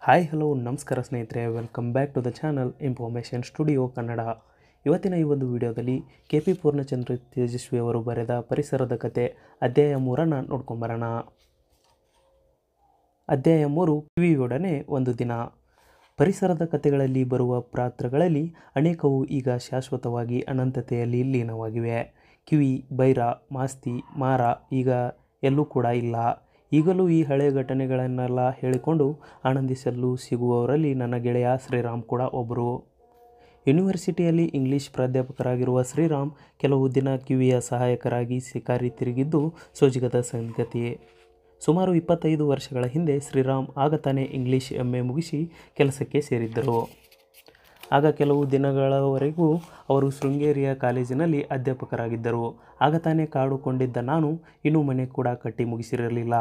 Hi hello ನಮಸ್ಕಾರ ಸ್ನೇಹಿತರೆ, welcome back to the channel information studio Kannada. ಇವತ್ತಿನ ಈ ಒಂದು ವಿಡಿಯೋದಲ್ಲಿ KP ಪೂರ್ಣಚಂದ್ರ ತೇಜಸ್ವಿ ಅವರು ಬರೆದ ಪರಿಸರದ ಕತೆ ಅಧ್ಯಾಯ 3 ನೋಡ್ಕೊಂಬರೋಣ. ಅಧ್ಯಾಯ 3 ಕಿವಿಯೊಡನೆ ಒಂದು ದಿನ. ಪರಿಸರದ ಕಥೆಗಳಲ್ಲಿ ಬರುವ ಪಾತ್ರಗಳಲ್ಲಿ ಅನೇಕವು ಈಗ ಶಾಶ್ವತವಾಗಿ ಅನಂತತೆಯಲ್ಲಿ ಲೀನವಾಗಿವೆ. ಕಿವಿ, ಬೈರ, ಮಾಸ್ತಿ, ಮಾರ ಈಗ ಎಲ್ಲೂ ಕೂಡ ಇಲ್ಲ. ಈಗಲೂ ಈ ಹಳೆಯ ಘಟನೆಗಳನ್ನೆಲ್ಲ ಹೇಳಿಕೊಂಡು ಆನಂದಿಸಲು ಸಿಗುವವರಲ್ಲಿ ನನ್ನ ಗೆಳೆಯ ಶ್ರೀರಾಮ್ ಕೂಡ ಒಬ್ಬರು. ಯೂನಿವರ್ಸಿಟಿಯಲ್ಲಿ ಇಂಗ್ಲಿಷ್ ಪ್ರಾಧ್ಯಾಪಕರಾಗಿರುವ ಶ್ರೀರಾಮ್ ಕೆಲವು ದಿನ ಕಿವಿಯ ಸಹಾಯಕರಾಗಿ ಶಿಕಾರಿ ತಿರುಗಿದ್ದು ಸೋಜಿಗದ ಸಂಗತಿ. ಸುಮಾರು 25 ವರ್ಷಗಳ ಹಿಂದೆ ಶ್ರೀರಾಮ್ ಆಗ ತಾನೇ ಇಂಗ್ಲಿಷ್ MA ಮುಗಿಸಿ ಕೆಲಸಕ್ಕೆ ಸೇರಿದ್ದರು. ಆಗ ಕೆಲವು ದಿನಗಳವರೆಗೂ ಅವರು ಶೃಂಗೇರಿಯ ಕಾಲೇಜಿನಲ್ಲಿ ಅಧ್ಯಾಪಕರಾಗಿದ್ದರು. ಆಗ ತಾನೇ ಕಾಡುಕೊಂಡಿದ್ದ ನಾನು ಇನ್ನೂ ಮನೆ ಕೂಡ ಕಟ್ಟಿ ಮುಗಿಸಿರಲಿಲ್ಲ.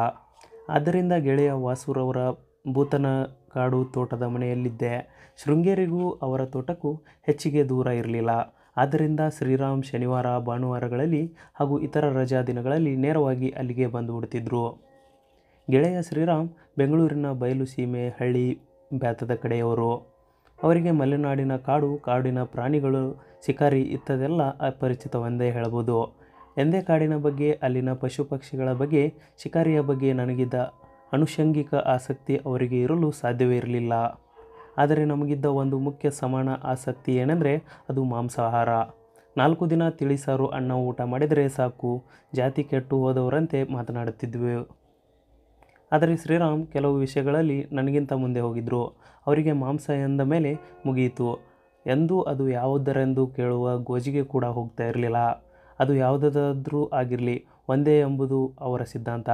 ಆದ್ದರಿಂದ ಗೆಳೆಯ ವಾಸುರವರ ಭೂತನ ಕಾಡು ತೋಟದ ಮನೆಯಲ್ಲಿದ್ದೆ. ಶೃಂಗೇರಿಗೂ ಅವರ ತೋಟಕ್ಕೂ ಹೆಚ್ಚಿಗೆ ದೂರ ಇರಲಿಲ್ಲ. ಆದ್ದರಿಂದ ಶ್ರೀರಾಮ್ ಶನಿವಾರ, ಭಾನುವಾರಗಳಲ್ಲಿ ಹಾಗೂ ಇತರ ರಜಾ ದಿನಗಳಲ್ಲಿ ನೇರವಾಗಿ ಅಲ್ಲಿಗೆ ಬಂದುಬಿಡ್ತಿದ್ರು. ಗೆಳೆಯ ಶ್ರೀರಾಮ್ ಬೆಂಗಳೂರಿನ ಬಯಲು ಸೀಮೆ, ಹಳ್ಳಿ, ಬ್ಯಾತದ ಕಡೆಯವರು. ಅವರಿಗೆ ಮಲೆನಾಡಿನ ಕಾಡು, ಕಾಡಿನ ಪ್ರಾಣಿಗಳು, ಶಿಕಾರಿ ಇಂಥದ್ದೆಲ್ಲ ಅಪರಿಚಿತವೆಂದೇ ಹೇಳಬಹುದು. ಎಂದೇ ಕಾಡಿನ ಬಗ್ಗೆ, ಅಲ್ಲಿನ ಪಶು ಪಕ್ಷಿಗಳ ಬಗ್ಗೆ, ಶಿಕಾರಿಯ ಬಗ್ಗೆ ನನಗಿದ್ದ ಆನುಷಂಗಿಕ ಆಸಕ್ತಿ ಅವರಿಗೆ ಇರಲು ಸಾಧ್ಯವೇ ಇರಲಿಲ್ಲ. ಆದರೆ ನಮಗಿದ್ದ ಒಂದು ಮುಖ್ಯ ಸಮಾನ ಆಸಕ್ತಿ ಏನೆಂದರೆ ಅದು ಮಾಂಸಾಹಾರ. 4 ದಿನ ತಿಳಿಸಾರು ಅನ್ನ ಊಟ ಮಾಡಿದರೆ ಸಾಕು, ಜಾತಿ ಕೆಟ್ಟು ಹೋದವರಂತೆ ಮಾತನಾಡುತ್ತಿದ್ವಿ. ಆದರೆ ಶ್ರೀರಾಮ್ ಕೆಲವು ವಿಷಯಗಳಲ್ಲಿ ನನಗಿಂತ ಮುಂದೆ ಹೋಗಿದ್ದರು. ಅವರಿಗೆ ಮಾಂಸ ಎಂದ ಮೇಲೆ ಮುಗಿಯಿತು ಎಂದು ಅದು ಯಾವುದರೆಂದು ಕೇಳುವ ಗೋಜಿಗೆ ಕೂಡ ಹೋಗ್ತಾ ಇರಲಿಲ್ಲ. ಅದು ಯಾವುದಾದ್ರೂ ಆಗಿರಲಿ, ಒಂದೇ ಎಂಬುದು ಅವರ ಸಿದ್ಧಾಂತ.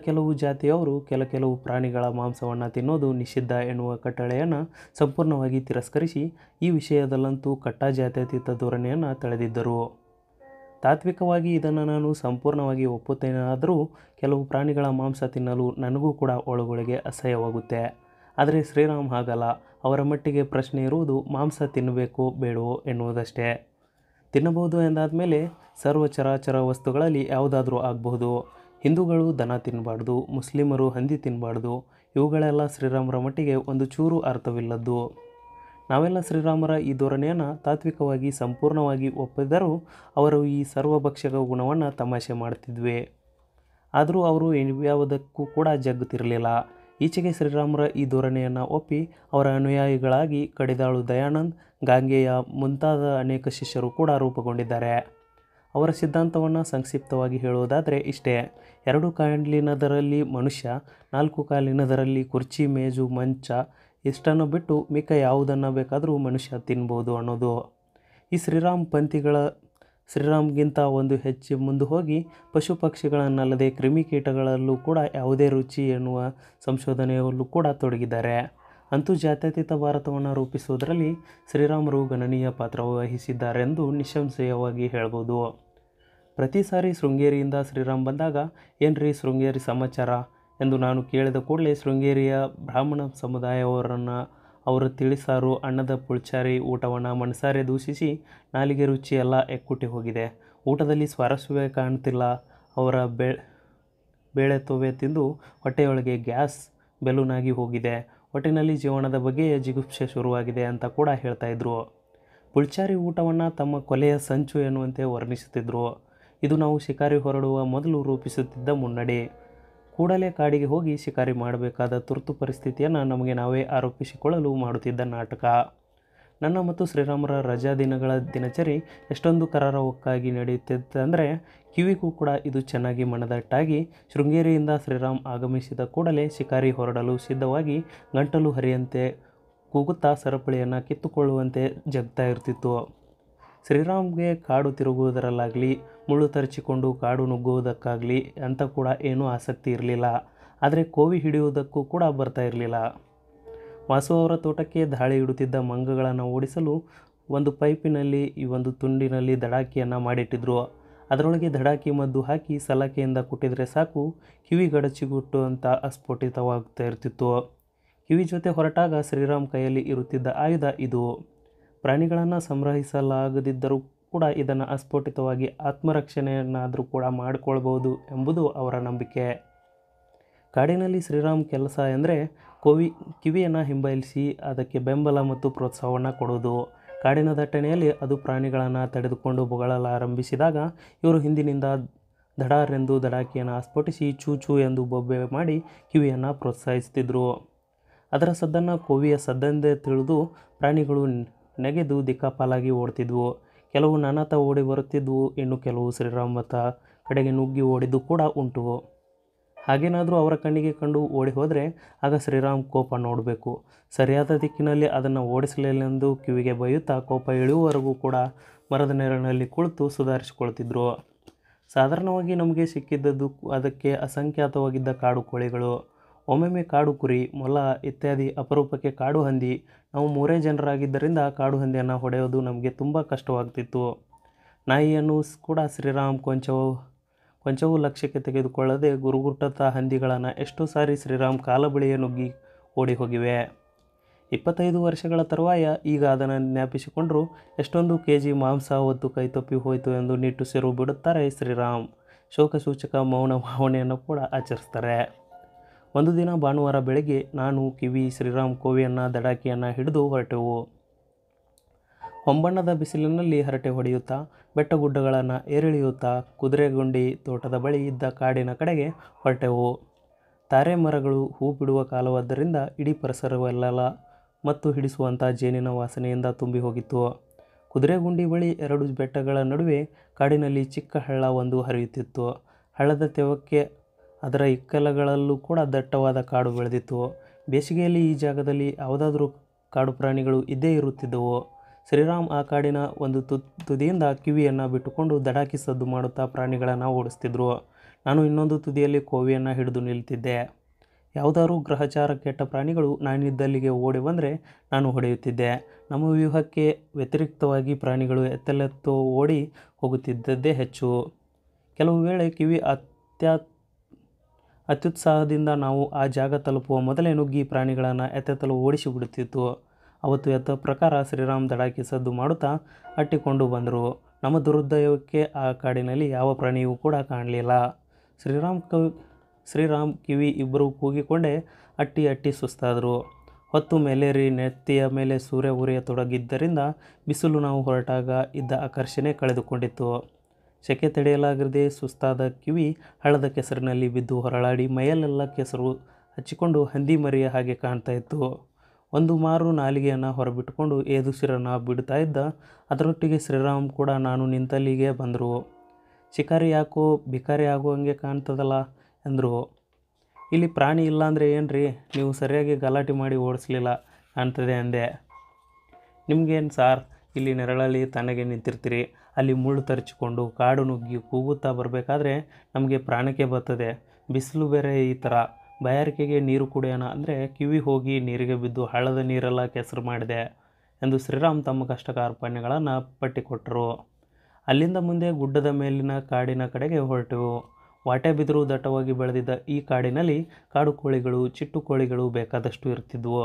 ಕೆಲವು ಜಾತಿಯವರು ಕೆಲವು ಪ್ರಾಣಿಗಳ ಮಾಂಸವನ್ನು ತಿನ್ನೋದು ನಿಷಿದ್ಧ ಎನ್ನುವ ಕಟ್ಟಳೆಯನ್ನು ಸಂಪೂರ್ಣವಾಗಿ ತಿರಸ್ಕರಿಸಿ ಈ ವಿಷಯದಲ್ಲಂತೂ ಕಟ್ಟಾ ಜಾತ್ಯತೀತ ಧೋರಣೆಯನ್ನು ತಳೆದಿದ್ದರು. ತಾತ್ವಿಕವಾಗಿ ಇದನ್ನು ನಾನು ಸಂಪೂರ್ಣವಾಗಿ ಒಪ್ಪುತ್ತೇನಾದರೂ ಕೆಲವು ಪ್ರಾಣಿಗಳ ಮಾಂಸ ತಿನ್ನಲು ನನಗೂ ಕೂಡ ಒಳಗೊಳಗೆ ಅಸಹ್ಯವಾಗುತ್ತೆ. ಆದರೆ ಶ್ರೀರಾಮ್ ಹಾಗಲ್ಲ. ಅವರ ಮಟ್ಟಿಗೆ ಪ್ರಶ್ನೆ ಇರುವುದು ಮಾಂಸ ತಿನ್ನಬೇಕೋ ಬೇಡವೋ ಎನ್ನುವುದಷ್ಟೇ. ತಿನ್ನಬಹುದು ಎಂದಾದ ಮೇಲೆ ಸರ್ವ ಚರಾಚರ ವಸ್ತುಗಳಲ್ಲಿ ಯಾವುದಾದ್ರೂ ಆಗಬಹುದು. ಹಿಂದೂಗಳು ದನ ತಿನ್ನಬಾರ್ದು, ಮುಸ್ಲಿಮರು ಹಂದಿ ತಿನ್ನಬಾರ್ದು, ಇವುಗಳೆಲ್ಲ ಶ್ರೀರಾಮರ ಮಟ್ಟಿಗೆ ಒಂದು ಚೂರು ಅರ್ಥವಿಲ್ಲದ್ದು. ನಾವೆಲ್ಲ ಶ್ರೀರಾಮರ ಈ ಧೋರಣೆಯನ್ನು ತಾತ್ವಿಕವಾಗಿ ಸಂಪೂರ್ಣವಾಗಿ ಒಪ್ಪಿದರೂ ಅವರು ಈ ಸರ್ವಭಕ್ಷಕ ಗುಣವನ್ನು ತಮಾಷೆ ಮಾಡ್ತಿದ್ವಿ. ಆದರೂ ಅವರು ಇವ್ಯಾವುದಕ್ಕೂ ಕೂಡ ಜಗ್ಗುತ್ತಿರಲಿಲ್ಲ. ಈಚೆಗೆ ಶ್ರೀರಾಮರ ಈ ಧೋರಣೆಯನ್ನು ಒಪ್ಪಿ ಅವರ ಅನುಯಾಯಿಗಳಾಗಿ ಕಡಿದಾಳು ದಯಾನಂದ್, ಗಾಂಗೆಯ ಮುಂತಾದ ಅನೇಕ ಶಿಷ್ಯರು ಕೂಡ ರೂಪುಗೊಂಡಿದ್ದಾರೆ. ಅವರ ಸಿದ್ಧಾಂತವನ್ನು ಸಂಕ್ಷಿಪ್ತವಾಗಿ ಹೇಳುವುದಾದರೆ ಇಷ್ಟೇ: 2 ಕಾಲಿನದರಲ್ಲಿ ಮನುಷ್ಯ, 4 ಕಾಲಿನದರಲ್ಲಿ ಕುರ್ಚಿ, ಮೇಜು, ಮಂಚ, ಇಷ್ಟನ್ನು ಬಿಟ್ಟು ಮಿಕ್ಕ ಯಾವುದನ್ನು ಬೇಕಾದರೂ ಮನುಷ್ಯ ತಿನ್ಬೋದು ಅನ್ನೋದು. ಈ ಶ್ರೀರಾಮ್ಗಿಂತ ಒಂದು ಹೆಜ್ಜೆ ಮುಂದೆ ಹೋಗಿ ಪಶು ಪಕ್ಷಿಗಳನ್ನಲ್ಲದೆ ಕ್ರಿಮಿಕೀಟಗಳಲ್ಲೂ ಕೂಡ ಯಾವುದೇ ರುಚಿ ಎನ್ನುವ ಸಂಶೋಧನೆಯಲ್ಲೂ ಕೂಡ ತೊಡಗಿದ್ದಾರೆ. ಅಂತೂ ಜಾತ್ಯತೀತ ಭಾರತವನ್ನು ರೂಪಿಸುವುದರಲ್ಲಿ ಶ್ರೀರಾಮರು ಗಣನೀಯ ಪಾತ್ರ ವಹಿಸಿದ್ದಾರೆಂದು ನಿಸ್ಸಂಶಯವಾಗಿ ಹೇಳ್ಬೋದು. ಪ್ರತಿ ಸಾರಿ ಶೃಂಗೇರಿಯಿಂದ ಶ್ರೀರಾಮ್ ಬಂದಾಗ ಏನ್ರಿ ಶೃಂಗೇರಿ ಸಮಾಚಾರ ಎಂದು ನಾನು ಕೇಳಿದ ಕೂಡಲೇ ಶೃಂಗೇರಿಯ ಬ್ರಾಹ್ಮಣ ಸಮುದಾಯವರನ್ನು ಅವರ ತಿಳಿಸಾರು, ಅನ್ನದ ಪುಳ್ಚಾರಿ ಊಟವನ್ನು ಮನಸಾರೆ ದೂಷಿಸಿ ನಾಲಿಗೆ ರುಚಿ ಎಲ್ಲ ಎಕ್ಕುಟ್ಟಿ ಹೋಗಿದೆ. ಊಟದಲ್ಲಿ ಸ್ವಾರಸ್ಯವೇ ಕಾಣ್ತಿಲ್ಲ. ಅವರ ಬೇಳೆ ತೊವೆ ತಿಂದು ಹೊಟ್ಟೆಯೊಳಗೆ ಗ್ಯಾಸ್ ಬೆಲೂನಾಗಿ ಹೋಗಿದೆ. ಒಟ್ಟಿನಲ್ಲಿ ಜೀವನದ ಬಗ್ಗೆಯೇ ಜಿಗುಪ್ಸೆ ಶುರುವಾಗಿದೆ ಅಂತ ಕೂಡ ಹೇಳ್ತಾಯಿದ್ರು. ಪುಳ್ಚಾರಿ ಊಟವನ್ನು ತಮ್ಮ ಕೊಲೆಯ ಸಂಚು ಎನ್ನುವಂತೆ ವರ್ಣಿಸುತ್ತಿದ್ದರು. ಇದು ನಾವು ಶಿಕಾರಿ ಹೊರಡುವ ಮೊದಲು ರೂಪಿಸುತ್ತಿದ್ದ ಮುನ್ನಡೆ. ಕೂಡಲೇ ಕಾಡಿಗೆ ಹೋಗಿ ಶಿಕಾರಿ ಮಾಡಬೇಕಾದ ತುರ್ತು ಪರಿಸ್ಥಿತಿಯನ್ನು ನಮಗೆ ನಾವೇ ಆರೋಪಿಸಿಕೊಳ್ಳಲು ಮಾಡುತ್ತಿದ್ದ ನಾಟಕ. ನನ್ನ ಮತ್ತು ಶ್ರೀರಾಮರ ರಜಾ ದಿನಗಳ ದಿನಚರಿ ಎಷ್ಟೊಂದು ಕರಾರವಕ್ಕಾಗಿ ನಡೆಯುತ್ತಿತ್ತೆಂದರೆ ಕಿವಿಗೂ ಕೂಡ ಇದು ಚೆನ್ನಾಗಿ ಮನದಟ್ಟಾಗಿ ಶೃಂಗೇರಿಯಿಂದ ಶ್ರೀರಾಮ್ ಆಗಮಿಸಿದ ಕೂಡಲೇ ಶಿಕಾರಿ ಹೊರಡಲು ಸಿದ್ಧವಾಗಿ ಗಂಟಲು ಹರಿಯಂತೆ ಕೂಗುತ್ತಾ ಸರಪಳಿಯನ್ನು ಕಿತ್ತುಕೊಳ್ಳುವಂತೆ ಜಗ್ತಾ ಇರ್ತಿತ್ತು. ಶ್ರೀರಾಮ್ಗೆ ಕಾಡು ತಿರುಗುವುದರಲ್ಲಾಗಲಿ, ಮುಳ್ಳು ತರಚಿಕೊಂಡು ಕಾಡು ನುಗ್ಗುವುದಕ್ಕಾಗಲಿ ಅಂತ ಕೂಡ ಏನೂ ಆಸಕ್ತಿ ಇರಲಿಲ್ಲ. ಆದರೆ ಕೋವಿ ಹಿಡಿಯುವುದಕ್ಕೂ ಕೂಡ ಬರ್ತಾ ಇರಲಿಲ್ಲ. ವಾಸು ಅವರ ತೋಟಕ್ಕೆ ದಾಳಿ ಇಡುತ್ತಿದ್ದ ಮಂಗಗಳನ್ನು ಓಡಿಸಲು ಒಂದು ಪೈಪಿನಲ್ಲಿ ಒಂದು ತುಂಡಿನಲ್ಲಿ ದಡಾಕಿಯನ್ನು ಮಾಡಿಟ್ಟಿದ್ರು. ಅದರೊಳಗೆ ದಡಾಕಿ ಮದ್ದು ಹಾಕಿ ಸಲಾಕೆಯಿಂದ ಕುಟ್ಟಿದರೆ ಸಾಕು, ಕಿವಿ ಗಡಚಿಗುಟ್ಟು ಅಂತ ಅಸ್ಫೋಟಿತವಾಗ್ತಾ ಇರ್ತಿತ್ತು. ಕಿವಿ ಜೊತೆ ಹೊರಟಾಗ ಶ್ರೀರಾಮ್ ಕೈಯಲ್ಲಿ ಇರುತ್ತಿದ್ದ ಆಯುಧ ಇದು. ಪ್ರಾಣಿಗಳನ್ನು ಸಂಗ್ರಹಿಸಲಾಗದಿದ್ದರೂ ಕೂಡ ಇದನ್ನು ಅಸ್ಫೋಟಿತವಾಗಿ ಆತ್ಮರಕ್ಷಣೆಯನ್ನಾದರೂ ಕೂಡ ಮಾಡಿಕೊಳ್ಬೋದು ಎಂಬುದು ಅವರ ನಂಬಿಕೆ. ಕಾಡಿನಲ್ಲಿ ಶ್ರೀರಾಮ್ ಕೆಲಸ ಎಂದರೆ ಕಿವಿಯನ್ನು ಹಿಂಬಾಲಿಸಿ ಅದಕ್ಕೆ ಬೆಂಬಲ ಮತ್ತು ಪ್ರೋತ್ಸಾಹವನ್ನು ಕೊಡುವುದು. ಕಾಡಿನ ದಟ್ಟಣೆಯಲ್ಲಿ ಅದು ಪ್ರಾಣಿಗಳನ್ನು ತಡೆದುಕೊಂಡು ಬೊಗಳಲಾರಂಭಿಸಿದಾಗ ಇವರು ಹಿಂದಿನಿಂದ ಧಡಾರೆಂದು ದಡಾಕಿಯನ್ನು ಸ್ಫೋಟಿಸಿ ಚೂ ಎಂದು ಬೊಬ್ಬೆ ಮಾಡಿ ಕಿವಿಯನ್ನು ಪ್ರೋತ್ಸಾಹಿಸುತ್ತಿದ್ದರು. ಅದರ ಸದ್ದನ್ನು ಕೋವಿಯ ಸದ್ದೆಂದೇ ತಿಳಿದು ಪ್ರಾಣಿಗಳು ನೆಗೆದು ದಿಕ್ಕಾಪಾಲಾಗಿ ಓಡುತ್ತಿದ್ವು. ಕೆಲವು ನನ್ನತ್ತ ಓಡಿ ಬರುತ್ತಿದ್ವು, ಇನ್ನು ಕೆಲವು ಶ್ರೀರಾಮತ ಕಡೆಗೆ ನುಗ್ಗಿ ಓಡಿದ್ದು ಕೂಡ ಉಂಟು. ಹಾಗೇನಾದರೂ ಅವರ ಕಣ್ಣಿಗೆ ಕಂಡು ಓಡಿ ಹೋದರೆ ಆಗ ಶ್ರೀರಾಮ್ ಕೋಪ ನೋಡಬೇಕು. ಸರಿಯಾದ ದಿಕ್ಕಿನಲ್ಲಿ ಅದನ್ನು ಓಡಿಸಲಿಲ್ಲೆಂದು ಕಿವಿಗೆ ಬೈಯುತ್ತಾ ಕೋಪ ಇಳಿಯುವವರೆಗೂ ಕೂಡ ಮರದ ನೆರಳಿನಲ್ಲಿ ಕುಳಿತು ಸುಧಾರಿಸಿಕೊಳ್ತಿದ್ರು. ಸಾಧಾರಣವಾಗಿ ನಮಗೆ ಸಿಕ್ಕಿದ್ದದ್ದು ಅದಕ್ಕೆ ಅಸಂಖ್ಯಾತವಾಗಿದ್ದ ಕಾಡು ಕೋಳಿಗಳು, ಒಮ್ಮೊಮ್ಮೆ ಕಾಡು ಕುರಿ, ಮೊಲ ಇತ್ಯಾದಿ, ಅಪರೂಪಕ್ಕೆ ಕಾಡು ಹಂದಿ. ನಾವು 3 ಜನರಾಗಿದ್ದರಿಂದ ಕಾಡು ಹಂದಿಯನ್ನು ಹೊಡೆಯೋದು ನಮಗೆ ತುಂಬ ಕಷ್ಟವಾಗ್ತಿತ್ತು. ನಾಯಿಯನ್ನು ಕೂಡ ಶ್ರೀರಾಮ್ ಕೊಂಚವೂ ಲಕ್ಷ್ಯಕ್ಕೆ ತೆಗೆದುಕೊಳ್ಳದೆ ಗುರುಗುಟ್ಟುತ್ತ ಹಂದಿಗಳನ್ನು ಎಷ್ಟೋ ಸಾರಿ ಶ್ರೀರಾಮ್ ಕಾಲ ಬಳಿಯೇ ನುಗ್ಗಿ ಓಡಿ ಹೋಗಿವೆ. 25 ವರ್ಷಗಳ ತರುವಾಯ ಈಗ ಅದನ್ನು ಜ್ಞಾಪಿಸಿಕೊಂಡರೂ ಎಷ್ಟೊಂದು ಕೆಜಿ ಮಾಂಸ ಹೊತ್ತು ಕೈತಪ್ಪಿ ಹೋಯಿತು ಎಂದು ನಿಟ್ಟುಸಿರು ಬಿಡುತ್ತಾರೆ ಶ್ರೀರಾಮ್. ಶೋಕಸೂಚಕ ಮೌನ ಭಾವನೆಯನ್ನು ಕೂಡ ಆಚರಿಸ್ತಾರೆ. ಒಂದು ದಿನ ಭಾನುವಾರ ಬೆಳಗ್ಗೆ ನಾನು, ಕಿವಿ, ಶ್ರೀರಾಮ್ ಕೋವಿಯನ್ನು ದಡಾಕಿಯನ್ನು ಹಿಡಿದು ಹೊರಟೆವು. ಹೊಂಬಣ್ಣದ ಬಿಸಿಲಿನಲ್ಲಿ ಹರಟೆ ಹೊಡೆಯುತ್ತಾ ಬೆಟ್ಟಗುಡ್ಡಗಳನ್ನು ಏರಿಳಿಯುತ್ತಾ ಕುದುರೆಗುಂಡಿ ತೋಟದ ಬಳಿ ಇದ್ದ ಕಾಡಿನ ಕಡೆಗೆ ಹೊರಟೆವು. ತಾರೆ ಮರಗಳು ಹೂ ಬಿಡುವ ಕಾಲವಾದ್ದರಿಂದ ಇಡೀ ಪರಿಸರವೆಲ್ಲ ಮತ್ತು ಹಿಡಿಸುವಂಥ ಜೇನಿನ ವಾಸನೆಯಿಂದ ತುಂಬಿ ಹೋಗಿತ್ತು. ಕುದುರೆಗುಂಡಿ ಬಳಿ 2 ಬೆಟ್ಟಗಳ ನಡುವೆ ಕಾಡಿನಲ್ಲಿ ಚಿಕ್ಕ ಹಳ್ಳ ಒಂದು ಹರಿಯುತ್ತಿತ್ತು. ಹಳ್ಳದ ತೆವಕ್ಕೆ ಅದರ ಇಕ್ಕೆಲಗಳಲ್ಲೂ ಕೂಡ ದಟ್ಟವಾದ ಕಾಡು ಬೆಳೆದಿತ್ತು. ಬೇಸಿಗೆಯಲ್ಲಿ ಈ ಜಾಗದಲ್ಲಿ ಯಾವುದಾದ್ರೂ ಕಾಡು ಪ್ರಾಣಿಗಳು ಇದ್ದೇ ಇರುತ್ತಿದ್ದವು. ಶ್ರೀರಾಮ್ ಆ ಕಾಡಿನ ಒಂದು ತುದಿಯಿಂದ ಕಿವಿಯನ್ನು ಬಿಟ್ಟುಕೊಂಡು ದಡಾಕಿ ಸದ್ದು ಮಾಡುತ್ತಾ ಪ್ರಾಣಿಗಳನ್ನು ಓಡಿಸ್ತಿದ್ರು. ನಾನು ಇನ್ನೊಂದು ತುದಿಯಲ್ಲಿ ಕೋವಿಯನ್ನು ಹಿಡಿದು ನಿಲ್ತಿದ್ದೆ. ಯಾವುದಾದ್ರೂ ಗ್ರಹಚಾರ ಕೆಟ್ಟ ಪ್ರಾಣಿಗಳು ನಾನಿದ್ದಲ್ಲಿಗೆ ಓಡಿ ಬಂದರೆ ನಾನು ಹೊಡೆಯುತ್ತಿದ್ದೆ. ನಮ್ಮ ವ್ಯೂಹಕ್ಕೆ ವ್ಯತಿರಿಕ್ತವಾಗಿ ಪ್ರಾಣಿಗಳು ಎತ್ತೆಲ್ಲೆತ್ತೋ ಓಡಿ ಹೋಗುತ್ತಿದ್ದದ್ದೇ ಹೆಚ್ಚು. ಕೆಲವು ವೇಳೆ ಕಿವಿ ಅತ್ಯುತ್ಸಾಹದಿಂದ ನಾವು ಆ ಜಾಗ ತಲುಪುವ ಮೊದಲೇ ನುಗ್ಗಿ ಪ್ರಾಣಿಗಳನ್ನು ಎತ್ತೆತ್ತಲು ಓಡಿಸಿಬಿಡುತ್ತಿತ್ತು. ಅವತ್ತು ಯಥ ಪ್ರಕಾರ ಶ್ರೀರಾಮ್ ದಡಾಕಿ ಸದ್ದು ಮಾಡುತ್ತಾ ಅಟ್ಟಿಕೊಂಡು ಬಂದರು. ನಮ್ಮ ದುರ್ದೈವಕ್ಕೆ ಆ ಕಾಡಿನಲ್ಲಿ ಯಾವ ಪ್ರಾಣಿಯೂ ಕೂಡ ಕಾಣಲಿಲ್ಲ. ಶ್ರೀರಾಮ್ ಕಿವಿ ಇಬ್ಬರೂ ಕೂಗಿಕೊಂಡೇ ಅಟ್ಟಿ ಸುಸ್ತಾದರು. ಹೊತ್ತು ಮೇಲೇರಿ ನೆತ್ತಿಯ ಮೇಲೆ ಸೂರ್ಯ ಉರಿಯತೊಡಗಿದ್ದರಿಂದ ಬಿಸಿಲು ನಾವು ಹೊರಟಾಗ ಇದ್ದ ಆಕರ್ಷಣೆ ಕಳೆದುಕೊಂಡಿತ್ತು. ಸೆಕೆ ತಡೆಯಲಾಗದೆ ಸುಸ್ತಾದ ಕಿವಿ ಹಳ್ಳದ ಕೆಸರಿನಲ್ಲಿ ಬಿದ್ದು ಹೊರಳಾಡಿ ಮೈಯಲ್ಲೆಲ್ಲ ಕೆಸರು ಹಚ್ಚಿಕೊಂಡು ಹಂದಿ ಮರಿಯ ಹಾಗೆ ಕಾಣ್ತಾ ಇತ್ತು. ಒಂದು ಮಾರು ನಾಲಿಗೆಯನ್ನು ಹೊರಬಿಟ್ಟುಕೊಂಡು ಏದುಸಿರನ್ನು ಬಿಡ್ತಾ ಇದ್ದ. ಅದರೊಟ್ಟಿಗೆ ಶ್ರೀರಾಮ್ ಕೂಡ ನಾನು ನಿಂತಲ್ಲಿಗೆ ಬಂದರು. ಶಿಕಾರಿ ಯಾಕೋ ಬಿಕಾರಿ ಆಗುವಂಗೆ ಕಾಣ್ತದಲ್ಲ ಎಂದರು. ಇಲ್ಲಿ ಪ್ರಾಣಿ ಇಲ್ಲಾಂದರೆ ಏನ್ರಿ, ನೀವು ಸರಿಯಾಗಿ ಗಲಾಟೆ ಮಾಡಿ ಓಡಿಸ್ಲಿಲ್ಲ ಕಾಣ್ತದೆ ಅಂದೆ. ನಿಮಗೇನು ಸಾರ್, ಇಲ್ಲಿ ನೆರಳಲ್ಲಿ ತನಗೆ ನಿಂತಿರ್ತೀರಿ, ಅಲ್ಲಿ ಮುಳ್ಳು ತರಚಿಕೊಂಡು ಕಾಡು ನುಗ್ಗಿ ಕೂಗುತ್ತಾ ಬರಬೇಕಾದ್ರೆ ನಮಗೆ ಪ್ರಾಣಕ್ಕೆ ಬರ್ತದೆ. ಬಿಸಿಲು ಬೇರೆ ಈ ಥರ. ಬಾಯಾರಿಕೆಗೆ ನೀರು ಕುಡಿಯೋಣ ಅಂದರೆ ಕಿವಿ ಹೋಗಿ ನೀರಿಗೆ ಬಿದ್ದು ಹಳ್ಳದ ನೀರೆಲ್ಲ ಕೆಸರು ಮಾಡಿದೆ ಎಂದು ಶ್ರೀರಾಮ್ ತಮ್ಮ ಕಷ್ಟ ಕಾರ್ಪಣ್ಯಗಳನ್ನು ಪಟ್ಟಿಕೊಟ್ಟರು. ಅಲ್ಲಿಂದ ಮುಂದೆ ಗುಡ್ಡದ ಮೇಲಿನ ಕಾಡಿನ ಕಡೆಗೆ ಹೊರಟೆವು. ವಾಟೆ ಬಿದಿರು ದಟ್ಟವಾಗಿ ಬೆಳೆದಿದ್ದ ಈ ಕಾಡಿನಲ್ಲಿ ಕಾಡು ಕೋಳಿಗಳು, ಚಿಟ್ಟುಕೋಳಿಗಳು ಬೇಕಾದಷ್ಟು ಇರ್ತಿದ್ವು.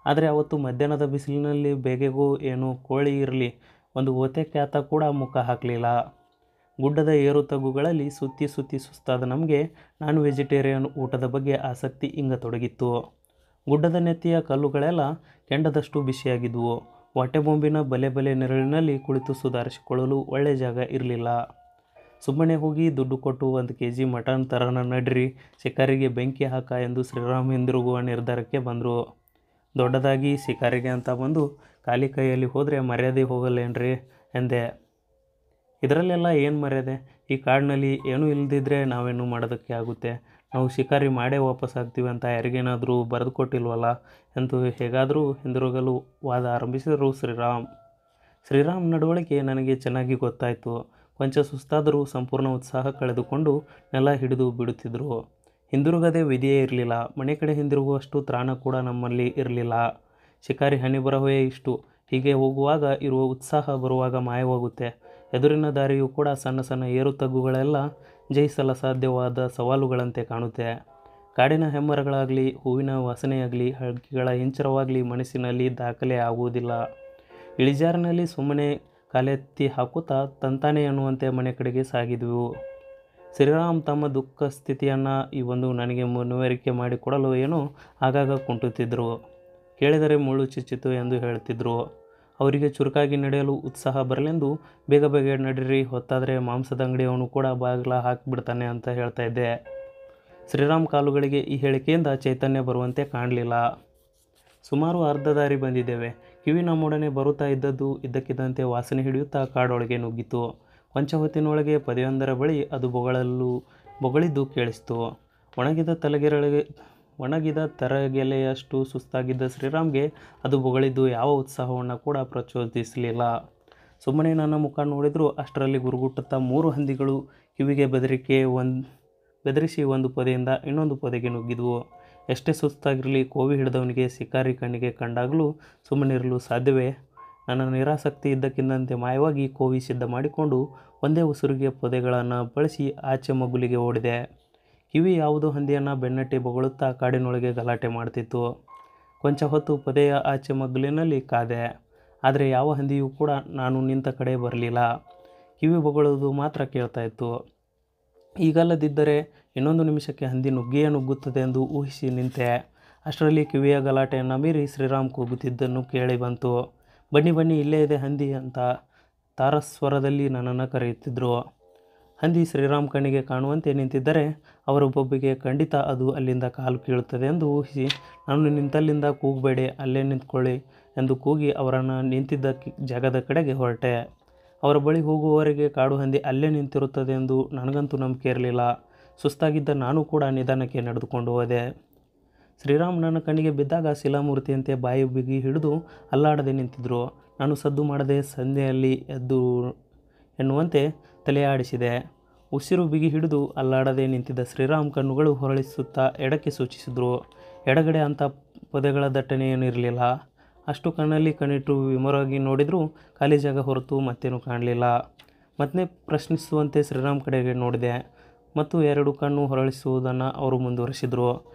ಆದರೆ ಅವತ್ತು ಮಧ್ಯಾಹ್ನದ ಬಿಸಿಲಿನಲ್ಲಿ ಬೇಗೆಗೂ ಏನು ಕೋಳಿ ಇರಲಿ, ಒಂದು ಓತೆ ಕ್ಯಾತ ಕೂಡ ಮುಖ ಹಾಕಲಿಲ್ಲ. ಗುಡ್ಡದ ಏರು ತಗ್ಗುಗಳಲ್ಲಿ ಸುತ್ತಿ ಸುಸ್ತಾದ ನಮಗೆ ನಾನ್ ವೆಜಿಟೇರಿಯನ್ ಊಟದ ಬಗ್ಗೆ ಆಸಕ್ತಿ ಇಂಗತೊಡಗಿತ್ತು. ಗುಡ್ಡದ ನೆತ್ತಿಯ ಕಲ್ಲುಗಳೆಲ್ಲ ಕೆಂಡದಷ್ಟು ಬಿಸಿಯಾಗಿದ್ವು. ವಾಟೆಬೊಂಬಿನ ಬಲೆ ನೆರಳಿನಲ್ಲಿ ಕುಳಿತು ಸುಧಾರಿಸಿಕೊಳ್ಳಲು ಒಳ್ಳೆ ಜಾಗ ಇರಲಿಲ್ಲ. ಸುಮ್ಮನೆ ಹೋಗಿ ದುಡ್ಡು ಕೊಟ್ಟು 1 kg ಮಟನ್ ತರೋಣ ನಡ್ರಿ, ಶಿಕಾರಿಗೆ ಬೆಂಕಿ ಹಾಕ ಎಂದು ಶ್ರೀರಾಮ್ ಹಿಂದಿರುಗುವ ನಿರ್ಧಾರಕ್ಕೆ ಬಂದರು. ದೊಡ್ಡದಾಗಿ ಶಿಕಾರಿಗೆ ಅಂತ ಬಂದು ಖಾಲಿ ಕೈಯಲ್ಲಿ ಹೋದರೆ ಮರ್ಯಾದೆ ಹೋಗಲ್ಲೇನ್ರಿ ಎಂದೆ. ಇದರಲ್ಲೆಲ್ಲ ಏನು ಮರ್ಯಾದೆ, ಈ ಕಾಡಿನಲ್ಲಿ ಏನೂ ಇಲ್ಲದಿದ್ದರೆ ನಾವೇನು ಮಾಡೋದಕ್ಕೆ ಆಗುತ್ತೆ, ನಾವು ಶಿಕಾರಿ ಮಾಡೇ ವಾಪಸ್ ಆಗ್ತೀವಿ ಅಂತ ಯಾರಿಗೇನಾದರೂ ಬರೆದು ಕೊಟ್ಟಿಲ್ವಲ್ಲ ಎಂದು ಹೇಗಾದರೂ ಹಿಂದಿರುಗಲು ವಾದ ಆರಂಭಿಸಿದರು ಶ್ರೀರಾಮ್ ನಡವಳಿಕೆ ನನಗೆ ಚೆನ್ನಾಗಿ ಗೊತ್ತಾಯಿತು. ಕೊಂಚ ಸುಸ್ತಾದರೂ ಸಂಪೂರ್ಣ ಉತ್ಸಾಹ ಕಳೆದುಕೊಂಡು ನೆಲ ಹಿಡಿದು ಬಿಡುತ್ತಿದ್ದರು. ಹಿಂದಿರುಗದೆ ವಿಧಿಯೇ ಇರಲಿಲ್ಲ. ಮನೆ ಕಡೆ ಹಿಂದಿರುಗುವಷ್ಟು ತ್ರಾಣ ಕೂಡ ನಮ್ಮಲ್ಲಿ ಇರಲಿಲ್ಲ. ಶಿಕಾರಿ ಹನಿ ಬರಹವೇ ಇಷ್ಟು. ಹೀಗೆ ಹೋಗುವಾಗ ಇರುವ ಉತ್ಸಾಹ ಬರುವಾಗ ಮಾಯವಾಗುತ್ತೆ. ಎದುರಿನ ದಾರಿಯೂ ಕೂಡ ಸಣ್ಣ ಏರು ತಗ್ಗುಗಳೆಲ್ಲ ಜಯಿಸಲು ಸಾಧ್ಯವಾದ ಸವಾಲುಗಳಂತೆ ಕಾಣುತ್ತೆ. ಕಾಡಿನ ಹೆಮ್ಮರಗಳಾಗಲಿ, ಹೂವಿನ ವಾಸನೆಯಾಗಲಿ, ಹಕ್ಕಿಗಳ ಹಿಂಚರವಾಗಲಿ ಮನಸ್ಸಿನಲ್ಲಿ ದಾಖಲೆ ಆಗುವುದಿಲ್ಲ. ಇಳಿಜಾರಿನಲ್ಲಿ ಸುಮ್ಮನೆ ಕಾಲೆತ್ತಿ ಹಾಕುತ್ತಾ ತಂತಾನೆ ಅನ್ನುವಂತೆ ಮನೆ ಕಡೆಗೆ ಸಾಗಿದೆವು. ಶ್ರೀರಾಮ್ ತಮ್ಮ ದುಃಖ ಸ್ಥಿತಿಯನ್ನು ಈ ಒಂದು ನನಗೆ ಮನವರಿಕೆ ಮಾಡಿಕೊಡಲು ಏನೋ ಆಗಾಗ ಕುಂಟುತ್ತಿದ್ದರು. ಕೇಳಿದರೆ ಮುಳ್ಳು ಚುಚ್ಚಿತು ಎಂದು ಹೇಳುತ್ತಿದ್ದರು. ಅವರಿಗೆ ಚುರುಕಾಗಿ ನಡೆಯಲು ಉತ್ಸಾಹ ಬರಲೆಂದು ಬೇಗ ಬೇಗ ನಡೀರಿ, ಹೊತ್ತಾದರೆ ಮಾಂಸದ ಅಂಗಡಿಯವನು ಕೂಡ ಬಾಗಿಲ ಹಾಕಿಬಿಡ್ತಾನೆ ಅಂತ ಹೇಳ್ತಾ ಇದ್ದೆ. ಶ್ರೀರಾಮ್ ಕಾಲುಗಳಿಗೆ ಈ ಹೇಳಿಕೆಯಿಂದ ಚೈತನ್ಯ ಬರುವಂತೆ ಕಾಣಲಿಲ್ಲ. ಸುಮಾರು ಅರ್ಧ ದಾರಿ ಬಂದಿದ್ದೇವೆ. ಕಿವಿ ನಮ್ಮೊಡನೆ ಬರುತ್ತಾ ಇದ್ದದ್ದು ಇದ್ದಕ್ಕಿದ್ದಂತೆ ವಾಸನೆ ಹಿಡಿಯುತ್ತಾ ಕಾಡೊಳಗೆ ನುಗ್ಗಿತು. ಕೊಂಚ ಹೊತ್ತಿನೊಳಗೆ ಪೊದೆಯೊಂದರ ಬಳಿ ಅದು ಬೊಗಳಿದ್ದು ಕೇಳಿಸಿತು. ಒಣಗಿದ ತರಗೆಲೆಯಷ್ಟು ಸುಸ್ತಾಗಿದ್ದ ಶ್ರೀರಾಮ್ಗೆ ಅದು ಬೊಗಳಿದ್ದು ಯಾವ ಉತ್ಸಾಹವನ್ನು ಕೂಡ ಪ್ರಚೋದಿಸಲಿಲ್ಲ. ಸುಮ್ಮನೆ ನನ್ನ ಮುಖ ನೋಡಿದ್ರು. ಅಷ್ಟರಲ್ಲಿ ಗುರುಗುಟ್ಟುತ್ತಾ 3 ಹಂದಿಗಳು ಕಿವಿಗೆ ಬೆದರಿಸಿ ಒಂದು ಪೊದೆಯಿಂದ ಇನ್ನೊಂದು ಪೊದೆಗೆ ನುಗ್ಗಿದ್ವು. ಎಷ್ಟೇ ಸುಸ್ತಾಗಿರಲಿ ಕೋವಿ ಹಿಡಿದವನಿಗೆ ಶಿಕಾರಿ ಕಣ್ಣಿಗೆ ಕಂಡಾಗಲೂ ಸುಮ್ಮನಿರಲು ಸಾಧ್ಯವೇ? ನನ್ನ ನಿರಾಸಕ್ತಿ ಇದ್ದಕ್ಕಿದ್ದಂತೆ ಮಾಯವಾಗಿ ಕೋವಿ ಸಿದ್ಧ ಮಾಡಿಕೊಂಡು ಒಂದೇ ಉಸಿರಿಗೆ ಪೊದೆಗಳನ್ನು ಬಳಸಿ ಆಚೆ ಮಗ್ಗುಲಿಗೆ ಓಡಿದೆ. ಕಿವಿ ಯಾವುದೋ ಹಂದಿಯನ್ನು ಬೆನ್ನಟ್ಟಿ ಬೊಗಳುತ್ತಾ ಕಾಡಿನೊಳಗೆ ಗಲಾಟೆ ಮಾಡ್ತಿತ್ತು. ಕೊಂಚ ಹೊತ್ತು ಪೊದೆಯ ಆಚೆ ಮಗ್ಗುಲಿನಲ್ಲಿ ಕಾದೆ. ಆದರೆ ಯಾವ ಹಂದಿಯೂ ಕೂಡ ನಾನು ನಿಂತ ಕಡೆ ಬರಲಿಲ್ಲ. ಕಿವಿ ಬೊಗಳುವುದು ಮಾತ್ರ ಕೇಳ್ತಾ ಇತ್ತು. ಈಗಲ್ಲದಿದ್ದರೆ ಇನ್ನೊಂದು ನಿಮಿಷಕ್ಕೆ ಹಂದಿ ನುಗ್ಗಿಯೇ ನುಗ್ಗುತ್ತದೆ ಎಂದು ಊಹಿಸಿ ನಿಂತೆ. ಅಷ್ಟರಲ್ಲಿ ಕಿವಿಯ ಗಲಾಟೆಯನ್ನು ಮೀರಿ ಶ್ರೀರಾಮ್ ಕೂಗುತ್ತಿದ್ದನ್ನು ಕೇಳಿ ಬಂತು. ಬನ್ನಿ ಬನ್ನಿ, ಇಲ್ಲೇ ಇದೆ ಹಂದಿ ಅಂತ ತಾರಸ್ವರದಲ್ಲಿ ನನ್ನನ್ನು ಕರೆಯುತ್ತಿದ್ದರು. ಹಂದಿ ಶ್ರೀರಾಮ್ ಕಣ್ಣಿಗೆ ಕಾಣುವಂತೆ ನಿಂತಿದ್ದರೆ ಅವರೊಬ್ಬೊಬ್ಬರಿಗೆ ಖಂಡಿತ ಅದು ಅಲ್ಲಿಂದ ಕಾಲು ಕೀಳುತ್ತದೆ ಎಂದು ಊಹಿಸಿ ನಾನು ನಿಂತಲ್ಲಿಂದ ಕೂಗಬೇಡಿ, ಅಲ್ಲೇ ನಿಂತ್ಕೊಳ್ಳಿ ಎಂದು ಕೂಗಿ ಅವರನ್ನು ನಿಂತಿದ್ದ ಜಾಗದ ಕಡೆಗೆ ಹೊರಟೆ. ಅವರ ಬಳಿ ಹೋಗುವವರೆಗೆ ಕಾಡು ಹಂದಿ ಅಲ್ಲೇ ನಿಂತಿರುತ್ತದೆ ಎಂದು ನನಗಂತೂ ನಂಬಿಕೆ ಇರಲಿಲ್ಲ. ಸುಸ್ತಾಗಿದ್ದ ನಾನು ಕೂಡ ನಿಧಾನಕ್ಕೆ ನಡೆದುಕೊಂಡು ಹೋದೆ. ಶ್ರೀರಾಮ್ ನನ್ನ ಕಣ್ಣಿಗೆ ಬಿದ್ದಾಗ ಶಿಲಾಮೂರ್ತಿಯಂತೆ ಬಾಯಿ ಬಿಗಿ ಹಿಡಿದು ಅಲ್ಲಾಡದೆ ನಿಂತಿದ್ದರು. ನಾನು ಸದ್ದು ಮಾಡದೆ ಸಂಧ್ಯೆಯಲ್ಲಿ ಎದ್ದು ಎನ್ನುವಂತೆ ತಲೆ ಆಡಿಸಿದೆ. ಉಸಿರು ಬಿಗಿ ಹಿಡಿದು ಅಲ್ಲಾಡದೆ ನಿಂತಿದ್ದ ಶ್ರೀರಾಮ್ ಕಣ್ಣುಗಳು ಹೊರಳಿಸುತ್ತಾ ಎಡಕ್ಕೆ ಸೂಚಿಸಿದರು. ಎಡಗಡೆ ಅಂಥ ಪೊದೆಗಳ ದಟ್ಟಣೆ ಏನೂ ಇರಲಿಲ್ಲ. ಅಷ್ಟು ಕಣ್ಣಲ್ಲಿ ಕಣ್ಣಿಟ್ಟು ವಿಮರವಾಗಿ ನೋಡಿದರೂ ಖಾಲಿ ಜಾಗ ಹೊರತು ಮತ್ತೇನೂ ಕಾಣಲಿಲ್ಲ. ಮತ್ತೆ ಪ್ರಶ್ನಿಸುವಂತೆ ಶ್ರೀರಾಮ್ ಕಡೆಗೆ ನೋಡಿದೆ ಮತ್ತು 2 ಕಣ್ಣು ಹೊರಳಿಸುವುದನ್ನು ಅವರು ಮುಂದುವರಿಸಿದರು.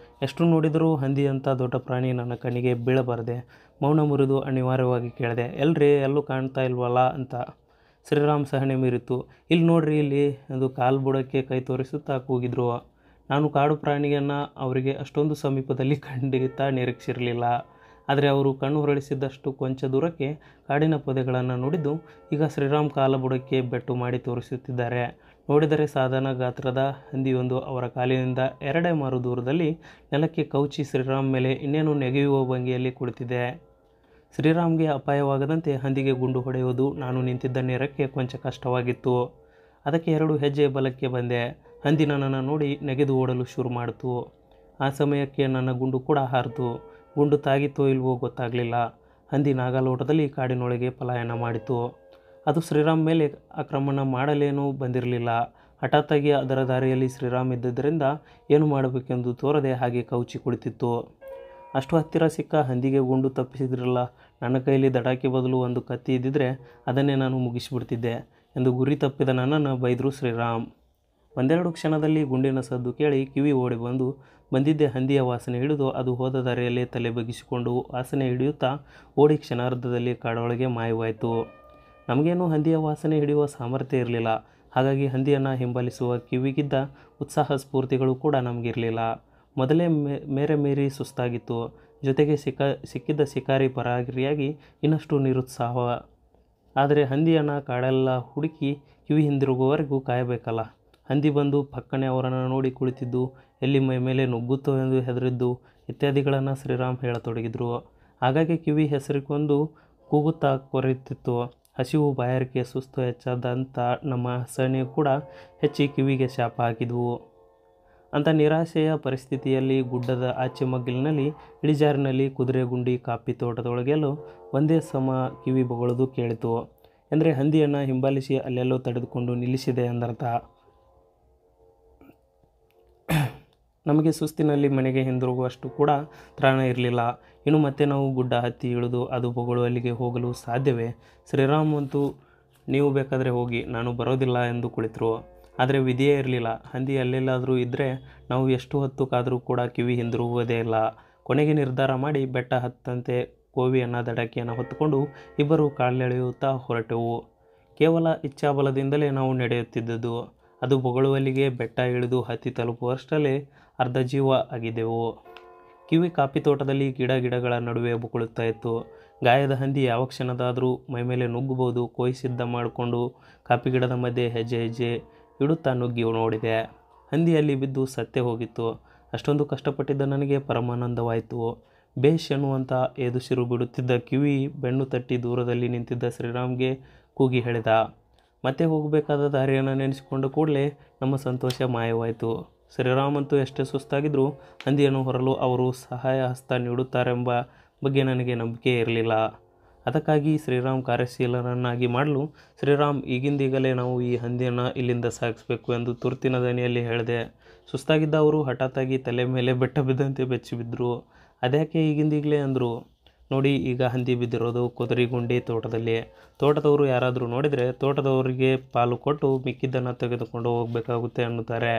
ಎಷ್ಟು ನೋಡಿದರೂ ಹಂದಿ ಅಂತ ದೊಡ್ಡ ಪ್ರಾಣಿ ನನ್ನ ಕಣ್ಣಿಗೆ ಬೀಳಬಾರದೆ. ಮೌನ ಮುರಿದು ಅನಿವಾರ್ಯವಾಗಿ ಕೇಳಿದೆ, ಎಲ್ರಿ, ಎಲ್ಲೂ ಕಾಣ್ತಾ ಇಲ್ವಲ್ಲ ಅಂತ. ಶ್ರೀರಾಮ್ ಸಹನೆ ಮೀರಿತು. ಇಲ್ಲಿ ನೋಡ್ರಿ ಇಲ್ಲಿ ಎಂದು ಕಾಲು ಬುಡಕ್ಕೆ ಕೈ ತೋರಿಸುತ್ತಾ ಕೂಗಿದ್ರು. ನಾನು ಕಾಡು ಪ್ರಾಣಿಯನ್ನು ಅವರಿಗೆ ಅಷ್ಟೊಂದು ಸಮೀಪದಲ್ಲಿ ಖಂಡಿತ ನಿರೀಕ್ಷಿರಲಿಲ್ಲ. ಆದರೆ ಅವರು ಕಣ್ಣು ಹೊರಳಿಸಿದಷ್ಟು ಕೊಂಚ ದೂರಕ್ಕೆ ಕಾಡಿನ ಪೊದೆಗಳನ್ನು ನೋಡಿದ್ದು ಈಗ ಶ್ರೀರಾಮ್ ಕಾಲ ಬುಡಕ್ಕೆ ಬೆಟ್ಟು ಮಾಡಿ ತೋರಿಸುತ್ತಿದ್ದಾರೆ. ನೋಡಿದರೆ ಸಾಧಾರಣ ಗಾತ್ರದ ಹಂದಿಯೊಂದು ಅವರ ಕಾಲಿನಿಂದ 2 ಮಾರು ದೂರದಲ್ಲಿ ನೆಲಕ್ಕೆ ಕವುಚಿ ಶ್ರೀರಾಮ್ ಮೇಲೆ ಇನ್ನೇನು ನೆಗೆಯುವ ಭಂಗಿಯಲ್ಲಿ ಕುಳಿತಿದೆ. ಶ್ರೀರಾಮ್ಗೆ ಅಪಾಯವಾಗದಂತೆ ಹಂದಿಗೆ ಗುಂಡು ಹೊಡೆಯುವುದು ನಾನು ನಿಂತಿದ್ದ ನೇರಕ್ಕೆ ಕೊಂಚ ಕಷ್ಟವಾಗಿತ್ತು. ಅದಕ್ಕೆ 2 ಹೆಜ್ಜೆ ಬಲಕ್ಕೆ ಬಂದೆ. ಹಂದಿ ನನ್ನನ್ನು ನೋಡಿ ನೆಗೆದು ಓಡಲು ಶುರು ಮಾಡಿತು. ಆ ಸಮಯಕ್ಕೆ ನನ್ನ ಗುಂಡು ಕೂಡ ಹಾರಿತು. ಗುಂಡು ತಾಗಿತ್ತೋ ಇಲ್ವೋ ಗೊತ್ತಾಗಲಿಲ್ಲ. ಹಂದಿ ನಾಗಾಲೋಟದಲ್ಲಿ ಕಾಡಿನೊಳಗೆ ಪಲಾಯನ ಮಾಡಿತು. ಅದು ಶ್ರೀರಾಮ್ ಮೇಲೆ ಆಕ್ರಮಣ ಮಾಡಲೇನೂ ಬಂದಿರಲಿಲ್ಲ. ಹಠಾತ್ತಾಗಿ ಅದರ ದಾರಿಯಲ್ಲಿ ಶ್ರೀರಾಮ್ ಇದ್ದುದರಿಂದ ಏನು ಮಾಡಬೇಕೆಂದು ತೋರದೆ ಹಾಗೆ ಕವುಚಿ ಕುಳಿತಿತ್ತು. ಅಷ್ಟು ಹತ್ತಿರ ಸಿಕ್ಕ ಹಂದಿಗೆ ಗುಂಡು ತಪ್ಪಿಸಿದ್ರಲ್ಲ, ನನ್ನ ಕೈಲಿ ದಡಾಕಿ ಬದಲು ಒಂದು ಕತ್ತಿ ಇದ್ದಿದ್ರೆ ಅದನ್ನೇ ನಾನು ಮುಗಿಸಿಬಿಡ್ತಿದ್ದೆ ಎಂದು ಗುರಿ ತಪ್ಪಿದ ನನ್ನನ್ನು ಬೈದರು ಶ್ರೀರಾಮ್. ಒಂದೆರಡು ಕ್ಷಣದಲ್ಲಿ ಗುಂಡಿನ ಸದ್ದು ಕೇಳಿ ಕಿವಿ ಓಡಿ ಬಂದಿದ್ದೆ ಹಂದಿಯ ವಾಸನೆ ಹಿಡಿದು ಅದು ಹೋದ ದಾರಿಯಲ್ಲೇ ತಲೆ ಬಗ್ಗಿಸಿಕೊಂಡು ವಾಸನೆ ಹಿಡಿಯುತ್ತಾ ಓಡಿ ಕ್ಷಣಾರ್ಧದಲ್ಲಿ ಕಾಡೊಳಗೆ ಮಾಯವಾಯಿತು. ನಮಗೇನು ಹಂದಿಯ ವಾಸನೆ ಹಿಡಿಯುವ ಸಾಮರ್ಥ್ಯ ಇರಲಿಲ್ಲ. ಹಾಗಾಗಿ ಹಂದಿಯನ್ನು ಹಿಂಬಾಲಿಸುವ ಕಿವಿಗಿದ್ದ ಉತ್ಸಾಹ ಸ್ಫೂರ್ತಿಗಳು ಕೂಡ ನಮಗಿರಲಿಲ್ಲ. ಮೊದಲೇ ಮೇರೆ ಮೀರಿ ಸುಸ್ತಾಗಿತ್ತು. ಜೊತೆಗೆ ಸಿಕ್ಕಿದ್ದ ಶಿಕಾರಿ ಪರಾರಿಯಾಗಿ ಇನ್ನಷ್ಟು ನಿರುತ್ಸಾಹ. ಆದರೆ ಹಂದಿಯನ್ನು ಕಾಡೆಲ್ಲ ಹುಡುಕಿ ಕಿವಿ ಹಿಂದಿರುಗುವವರೆಗೂ ಕಾಯಬೇಕಲ್ಲ. ಹಂದಿ ಬಂದು ಪಕ್ಕನೆ ಅವರನ್ನು ನೋಡಿ ಕುಳಿತಿದ್ದು, ಎಲ್ಲಿ ಮೈ ಮೇಲೆ ನುಗ್ಗುತ್ತೋ ಎಂದು ಹೆದರಿದ್ದು ಇತ್ಯಾದಿಗಳನ್ನು ಶ್ರೀರಾಮ್ ಹೇಳತೊಡಗಿದ್ರು. ಹಾಗಾಗಿ ಕಿವಿ ಹೆಸರಿಕೊಂಡು ಕೂಗುತ್ತಾ ಕೊರೆಯುತ್ತಿತ್ತು. ಹಸಿವು, ಬಾಯಾರಿಕೆ, ಸುಸ್ತು ಹೆಚ್ಚಾದಂಥ ನಮ್ಮ ಅಸಹನೆ ಕೂಡ ಹೆಚ್ಚಿ ಕಿವಿಗೆ ಶಾಪ ಹಾಕಿದ್ವು. ಅಂಥ ನಿರಾಶೆಯ ಪರಿಸ್ಥಿತಿಯಲ್ಲಿ ಗುಡ್ಡದ ಆಚೆ ಮಗ್ಗಲಿನಲ್ಲಿ ಇಳಿಜಾರಿನಲ್ಲಿ ಕುದುರೆ ಗುಂಡಿ ಕಾಫಿ ತೋಟದೊಳಗೆಲ್ಲೋ ಒಂದೇ ಸಮ ಕಿವಿ ಬೊಗಳುವುದು ಕೇಳಿತು. ಎಂದರೆ ಹಂದಿಯನ್ನು ಹಿಂಬಾಲಿಸಿ ಅಲ್ಲೆಲ್ಲೋ ತಡೆದುಕೊಂಡು ನಿಲ್ಲಿಸಿದೆ ಎಂದರ್ಥ. ನಮಗೆ ಸುಸ್ತಿನಲ್ಲಿ ಮನೆಗೆ ಹಿಂದಿರುಗುವಷ್ಟು ಕೂಡ ತ್ರಾಣ ಇರಲಿಲ್ಲ. ಇನ್ನು ಮತ್ತೆ ನಾವು ಗುಡ್ಡ ಹತ್ತಿ ಇಳಿದು ಅದು ಬೊಗಳುವಲ್ಲಿಗೆ ಹೋಗಲು ಸಾಧ್ಯವೇ? ಶ್ರೀರಾಮ್ ಅಂತೂ ನೀವು ಬೇಕಾದರೆ ಹೋಗಿ, ನಾನು ಬರೋದಿಲ್ಲ ಎಂದು ಕುಳಿತರು. ಆದರೆ ವಿಧಿಯೇ ಇರಲಿಲ್ಲ. ಹಂದಿ ಎಲ್ಲೆಲ್ಲಾದರೂ ಇದ್ದರೆ ನಾವು ಎಷ್ಟು ಹೊತ್ತು ಕಾದರೂ ಕೂಡ ಕಿವಿ ಹಿಂದಿರುಗುವುದೇ ಇಲ್ಲ. ಕೊನೆಗೆ ನಿರ್ಧಾರ ಮಾಡಿ ಬೆಟ್ಟ ಹತ್ತಂತೆ ಕೋವಿಯನ್ನು ದಡಾಕಿಯನ್ನು ಹೊತ್ತುಕೊಂಡು ಇಬ್ಬರು ಕಾಲೆಳೆಯುತ್ತಾ ಹೊರಟೆವು. ಕೇವಲ ಇಚ್ಛಾಬಲದಿಂದಲೇ ನಾವು ನಡೆಯುತ್ತಿದ್ದದ್ದು. ಅದು ಬೊಗಳುವಲ್ಲಿಗೆ ಬೆಟ್ಟ ಇಳಿದು ಹತ್ತಿ ತಲುಪುವಷ್ಟರಲ್ಲೇ ಅರ್ಧ ಜೀವ ಆಗಿದ್ದೆವು. ಕಿವಿ ಕಾಫಿ ತೋಟದಲ್ಲಿ ಗಿಡಗಳ ನಡುವೆ ಬೊಗಳುತ್ತಾ ಇತ್ತು. ಗಾಯದ ಹಂದಿ ಯಾವ ಕ್ಷಣದಾದರೂ ಮೈಮೇಲೆ ನುಗ್ಗಬಹುದು. ಕೊಯ್ ಸಿದ್ಧ ಮಾಡಿಕೊಂಡು ಕಾಫಿ ಗಿಡದ ಮಧ್ಯೆ ಹೆಜ್ಜೆ ಇಡುತ್ತಾ ನುಗ್ಗಿ ನೋಡಿದೆ. ಹಂದಿ ಅಲ್ಲಿ ಬಿದ್ದು ಸತ್ತೇ ಹೋಗಿತ್ತು. ಅಷ್ಟೊಂದು ಕಷ್ಟಪಟ್ಟಿದ್ದ ನನಗೆ ಪರಮಾನಂದವಾಯಿತು. ಬೇಷ್ ಎನ್ನುವಂಥ ಎದುಸಿರು ಬಿಡುತ್ತಿದ್ದ ಕಿವಿ ಬೆನ್ನು ತಟ್ಟಿ ದೂರದಲ್ಲಿ ನಿಂತಿದ್ದ ಶ್ರೀರಾಮ್ಗೆ ಕೂಗಿ ಹೇಳಿದ. ಮತ್ತೆ ಹೋಗಬೇಕಾದ ದಾರಿಯನ್ನು ನೆನೆಸಿಕೊಂಡ ಕೂಡಲೇ ನಮ್ಮ ಸಂತೋಷ ಮಾಯವಾಯಿತು. ಶ್ರೀರಾಮ್ ಅಂತೂ ಎಷ್ಟೇ ಸುಸ್ತಾಗಿದ್ದರೂ ಹಂದಿಯನ್ನು ಹೊರಲು ಅವರು ಸಹಾಯ ಹಸ್ತ ನೀಡುತ್ತಾರೆಂಬ ಬಗ್ಗೆ ನನಗೆ ನಂಬಿಕೆ ಇರಲಿಲ್ಲ. ಅದಕ್ಕಾಗಿ ಶ್ರೀರಾಮ್ ಕಾರ್ಯಶೀಲರನ್ನಾಗಿ ಮಾಡಲು, ಶ್ರೀರಾಮ್ ಈಗಿಂದೀಗಲೇ ನಾವು ಈ ಹಂದಿಯನ್ನು ಇಲ್ಲಿಂದ ಸಾಗಿಸಬೇಕು ಎಂದು ತುರ್ತಿನ ದನಿಯಲ್ಲಿ ಹೇಳಿದೆ. ಸುಸ್ತಾಗಿದ್ದ ಅವರು ಹಠಾತ್ತಾಗಿ ತಲೆ ಮೇಲೆ ಬೆಟ್ಟ ಬಿದ್ದಂತೆ ಬೆಚ್ಚಿಬಿದ್ದರು. ಅದ್ಯಾಕೆ ಈಗಿಂದೀಗಲೇ ಅಂದರು. ನೋಡಿ, ಈಗ ಹಂದಿ ಬಿದ್ದಿರೋದು ಕುದುರೆಗುಂಡಿ ತೋಟದಲ್ಲಿ. ತೋಟದವರು ಯಾರಾದರೂ ನೋಡಿದರೆ ತೋಟದವರಿಗೆ ಪಾಲು ಕೊಟ್ಟು ಮಿಕ್ಕಿದ್ದನ್ನು ತೆಗೆದುಕೊಂಡು ಹೋಗಬೇಕಾಗುತ್ತೆ ಅನ್ನುತ್ತಾರೆ.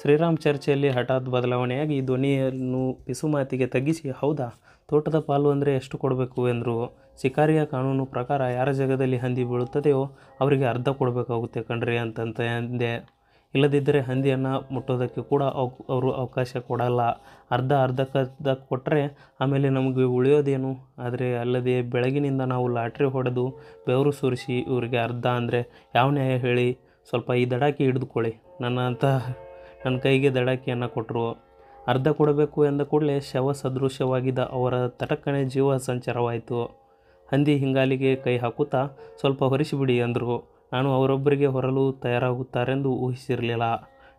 ಶ್ರೀರಾಮ್ ಚರ್ಚೆಯಲ್ಲಿ ಹಠಾತ್ ಬದಲಾವಣೆಯಾಗಿ ಧ್ವನಿಯನ್ನು ಪಿಸುಮಾತಿಗೆ ತಗ್ಗಿಸಿ, ಹೌದಾ, ತೋಟದ ಪಾಲು ಅಂದರೆ ಎಷ್ಟು ಕೊಡಬೇಕು ಎಂದರು. ಶಿಕಾರಿಯ ಕಾನೂನು ಪ್ರಕಾರ ಯಾರ ಜಾಗದಲ್ಲಿ ಹಂದಿ ಬೀಳುತ್ತದೆಯೋ ಅವರಿಗೆ ಅರ್ಧ ಕೊಡಬೇಕಾಗುತ್ತೆ ಕಣ್ರಿ ಅಂತಂತ ಎಂದೆ. ಇಲ್ಲದಿದ್ದರೆ ಹಂದಿಯನ್ನು ಮುಟ್ಟೋದಕ್ಕೆ ಕೂಡ ಅವರು ಅವಕಾಶ ಕೊಡಲ್ಲ. ಅರ್ಧಕ್ಕರ್ಧ ಕೊಟ್ಟರೆ ಆಮೇಲೆ ನಮಗೆ ಉಳಿಯೋದೇನು? ಆದರೆ ಅಲ್ಲದೆ ಬೆಳಗಿನಿಂದ ನಾವು ಲಾಟ್ರಿ ಹೊಡೆದು ಬೆವರು ಸುರಿಸಿ ಇವರಿಗೆ ಅರ್ಧ ಅಂದರೆ ಯಾವ ನ್ಯಾಯ ಹೇಳಿ? ಸ್ವಲ್ಪ ಈ ದಡಾಕಿ ಹಿಡಿದುಕೊಳ್ಳಿ. ನನ್ನ ಕೈಗೆ ದಡಾಕಿಯನ್ನು ಕೊಟ್ಟರು. ಅರ್ಧ ಕೊಡಬೇಕು ಎಂದ ಕೂಡಲೇ ಶವ ಸದೃಶವಾಗಿದ್ದ ಅವರ ತಟಕ್ಕನೆ ಜೀವ ಸಂಚಾರವಾಯಿತು. ಹಂದಿ ಹಿಂಗಾಲಿಗೆ ಕೈ ಹಾಕುತ್ತಾ, ಸ್ವಲ್ಪ ಹೊರಿಸಿಬಿಡಿ ಅಂದರು. ನಾನು ಅವರೊಬ್ಬರಿಗೆ ಹೊರಲು ತಯಾರಾಗುತ್ತಾರೆಂದು ಊಹಿಸಿರಲಿಲ್ಲ.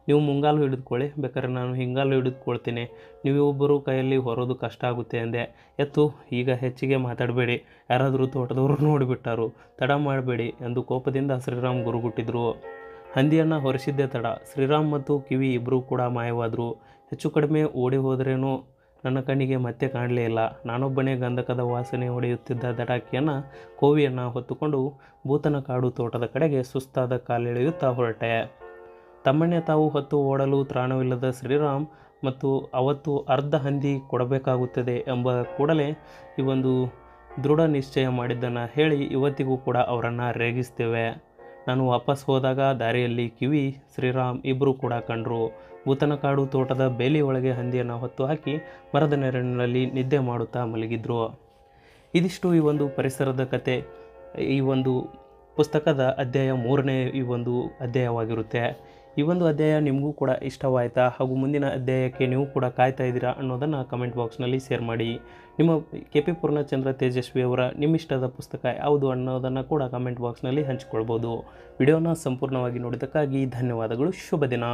ನೀವು ಮುಂಗಾಲು ಹಿಡಿದುಕೊಳ್ಳಿ, ಬೇಕಾದ್ರೆ ನಾನು ಹಿಂಗಾಲು ಹಿಡಿದುಕೊಳ್ತೀನಿ. ನೀವಿಬ್ಬರು ಕೈಯಲ್ಲಿ ಹೊರೋದು ಕಷ್ಟ ಆಗುತ್ತೆ ಎಂದೆ. ಎತ್ತು, ಈಗ ಹೆಚ್ಚಿಗೆ ಮಾತಾಡಬೇಡಿ, ಯಾರಾದರೂ ತೋಟದವರು ನೋಡಿಬಿಟ್ಟರು, ತಡ ಮಾಡಬೇಡಿ ಎಂದು ಕೋಪದಿಂದ ಶ್ರೀರಾಮ್ ಗುರುಗುಟ್ಟಿದ್ರು. ಹಂದಿಯನ್ನು ಹೊರಿಸಿದ್ದೇ ತಡ. ಶ್ರೀರಾಮ್ ಮತ್ತು ಕಿವಿ ಇಬ್ಬರೂ ಕೂಡ ಮಾಯವಾದರು. ಹೆಚ್ಚು ಕಡಿಮೆ ಓಡಿ ಹೋದರೇನೋ ನನ್ನ ಕಣ್ಣಿಗೆ ಮತ್ತೆ ಕಾಣಲೇ ಇಲ್ಲ. ನಾನೊಬ್ಬನೇ ಗಂಧಕದ ವಾಸನೆ ಹೊಡೆಯುತ್ತಿದ್ದ ದಡಾಕಿಯನ್ನು ಕೋವಿಯನ್ನು ಹೊತ್ತುಕೊಂಡು ಭೂತನಕಾಡು ತೋಟದ ಕಡೆಗೆ ಸುಸ್ತಾದ ಕಾಲೆಳೆಯುತ್ತಾ ಹೊರಟೆ. ತಮ್ಮನ್ನೇ ತಾವು ಹೊತ್ತು ಓಡಲು ತ್ರಾಣವಿಲ್ಲದ ಶ್ರೀರಾಮ್ ಮತ್ತು ಅವತ್ತು ಅರ್ಧ ಹಂದಿ ಕೊಡಬೇಕಾಗುತ್ತದೆ ಎಂಬ ಕೂಡಲೇ ಈ ಒಂದು ದೃಢ ನಿಶ್ಚಯ ಮಾಡಿದ್ದನ್ನು ಹೇಳಿ ಇವತ್ತಿಗೂ ಕೂಡ ಅವರನ್ನು ರೇಗಿಸ್ತೇವೆ. ನಾನು ವಾಪಸ್ ಹೋದಾಗ ದಾರಿಯಲ್ಲಿ ಕಿವಿ, ಶ್ರೀರಾಮ್ ಇಬ್ಬರೂ ಕೂಡ ಕಂಡರು. ಭೂತನಕಾಡು ತೋಟದ ಬೇಲಿ ಒಳಗೆ ಹಂದಿಯನ್ನು ಹೊತ್ತು ಹಾಕಿ ಮರದ ನೆರಳಿನಲ್ಲಿ ನಿದ್ದೆ ಮಾಡುತ್ತಾ ಮಲಗಿದ್ರು. ಇದಿಷ್ಟು ಈ ಒಂದು ಪರಿಸರದ ಕತೆ, ಈ ಒಂದು ಪುಸ್ತಕದ ಅಧ್ಯಾಯ 3ನೇ ಈ ಒಂದು ಅಧ್ಯಾಯವಾಗಿರುತ್ತೆ. ಈ ಒಂದು ಅಧ್ಯಾಯ ನಿಮಗೂ ಕೂಡ ಇಷ್ಟವಾಯಿತಾ ಹಾಗೂ ಮುಂದಿನ ಅಧ್ಯಾಯಕ್ಕೆ ನೀವು ಕೂಡ ಕಾಯ್ತಾ ಇದ್ದೀರಾ ಅನ್ನೋದನ್ನು ಕಮೆಂಟ್ ಬಾಕ್ಸ್ನಲ್ಲಿ ಶೇರ್ ಮಾಡಿ. ನಿಮ್ಮ KP ಪೂರ್ಣಚಂದ್ರ ತೇಜಸ್ವಿ ಅವರ ನಿಮ್ಮಿಷ್ಟದ ಪುಸ್ತಕ ಯಾವುದು ಅನ್ನೋದನ್ನು ಕೂಡ ಕಮೆಂಟ್ ಬಾಕ್ಸ್ನಲ್ಲಿ ಹಂಚಿಕೊಳ್ಬೋದು. ವಿಡಿಯೋನ ಸಂಪೂರ್ಣವಾಗಿ ನೋಡಿದ್ದಕ್ಕಾಗಿ ಧನ್ಯವಾದಗಳು. ಶುಭ ದಿನ.